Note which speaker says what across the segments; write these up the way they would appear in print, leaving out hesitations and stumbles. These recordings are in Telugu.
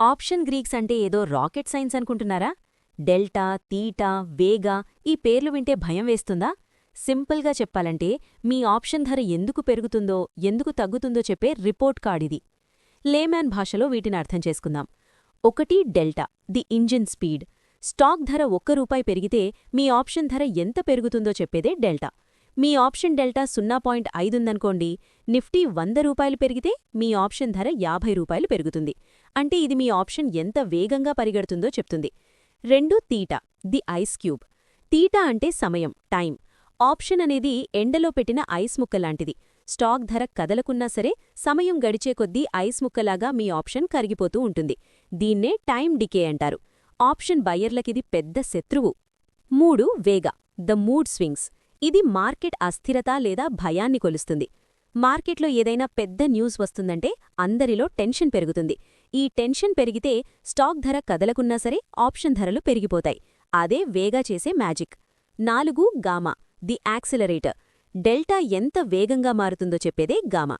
Speaker 1: ఆప్షన్ గ్రీక్స్ అంటే ఏదో రాకెట్ సైన్స్ అనుకుంటున్నారా? డెల్టా, తీటా, వేగా ఈ పేర్లు వింటే భయం వేస్తుందా? సింపుల్గా చెప్పాలంటే మీ ఆప్షన్ ధర ఎందుకు పెరుగుతుందో, ఎందుకు తగ్గుతుందో చెప్పే రిపోర్ట్ కార్డిది. లేమ్యాన్ భాషలో వీటిని అర్థం చేసుకుందాం. 1 delta, the engine speed. Stock ధర ₹1 పెరిగితే మీ ఆప్షన్ ధర ఎంత పెరుగుతుందో చెప్పేదే డెల్టా. మీ ఆప్షన్ డెల్టా 0.5 ఉందనుకోండి, నిఫ్టీ ₹100 పెరిగితే మీ ఆప్షన్ ధర ₹50 పెరుగుతుంది. అంటే ఇది మీ ఆప్షన్ ఎంత వేగంగా పరిగెడుతుందో చెప్తుంది. 2 theta, the ice cube. Theta అంటే సమయం, టైం. ఆప్షన్ అనేది ఎండలో పెట్టిన ఐస్ ముక్కలాంటిది. స్టాక్ ధర కదలకున్నా సరే సమయం గడిచే కొద్దీ ఐస్ ముక్కలాగా మీ ఆప్షన్ కరిగిపోతూ ఉంటుంది. దీన్నే టైం డికే అంటారు. ఆప్షన్ బయ్యర్లకిది పెద్ద శత్రువు. 3 వేగా, ద మూడ్ స్వింగ్స్. ఇది మార్కెట్ అస్థిరత లేదా భయాన్ని కొలుస్తుంది. మార్కెట్లో ఏదైనా పెద్ద న్యూస్ వస్తుందంటే అందరిలో టెన్షన్ పెరుగుతుంది. ఈ టెన్షన్ పెరిగితే స్టాక్ ధర కదలకున్నా సరే ఆప్షన్ ధరలు పెరిగిపోతాయి. అదే వేగా చేసే magic. 4 gamma, the accelerator. Delta ఎంత వేగంగా మారుతుందో చెప్పేదే గామా.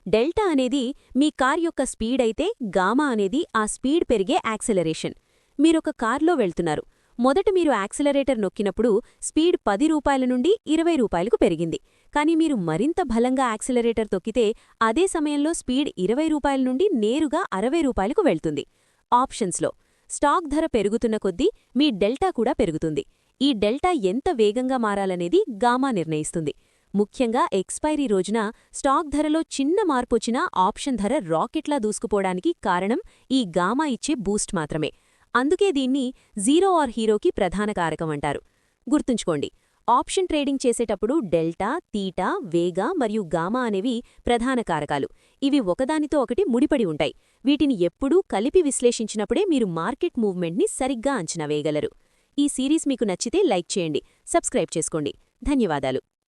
Speaker 1: డెల్టా అనేది మీ కార్ యొక్క స్పీడ్ అయితే గామా అనేది ఆ స్పీడ్ పెరిగే యాక్సిలరేషన్. మీరొక కార్లో వెళ్తున్నారు. మొదట మీరు యాక్సిలరేటర్ నొక్కినప్పుడు స్పీడ్ ₹10 నుండి ₹20కు పెరిగింది. కానీ మీరు మరింత బలంగా యాక్సిలరేటర్ తొక్కితే అదే సమయంలో స్పీడ్ ₹20 నుండి నేరుగా ₹60కు వెళ్తుంది. ఆప్షన్స్లో స్టాక్ ధర పెరుగుతున్న కొద్దీ మీ డెల్టా కూడా పెరుగుతుంది. ఈ డెల్టా ఎంత వేగంగా మారాలనేది గామా నిర్ణయిస్తుంది. ముఖ్యంగా ఎక్స్పైరీ రోజున స్టాక్ ధరలో చిన్న మార్పొచ్చినా ఆప్షన్ ధర రాకెట్లా దూసుకుపోవడానికి కారణం ఈ గామా ఇచ్చే బూస్ట్ మాత్రమే. అందుకే దీన్ని జీరో ఆర్ హీరోకి ప్రధాన కారకం అంటారు. గుర్తుంచుకోండి, ఆప్షన్ ట్రేడింగ్ చేసేటప్పుడు డెల్టా, తీటా, వేగా మరియు గామా అనేవి ప్రధాన కారకాలు. ఇవి ఒకదానితో ఒకటి ముడిపడి ఉంటాయి. వీటిని ఎప్పుడూ కలిపి విశ్లేషించినప్పుడే మీరు మార్కెట్ మూవ్మెంట్ని సరిగ్గా అంచనా వేయగలరు. ఈ సిరీస్ మీకు నచ్చితే లైక్ చేయండి, సబ్స్క్రైబ్ చేసుకోండి. ధన్యవాదాలు.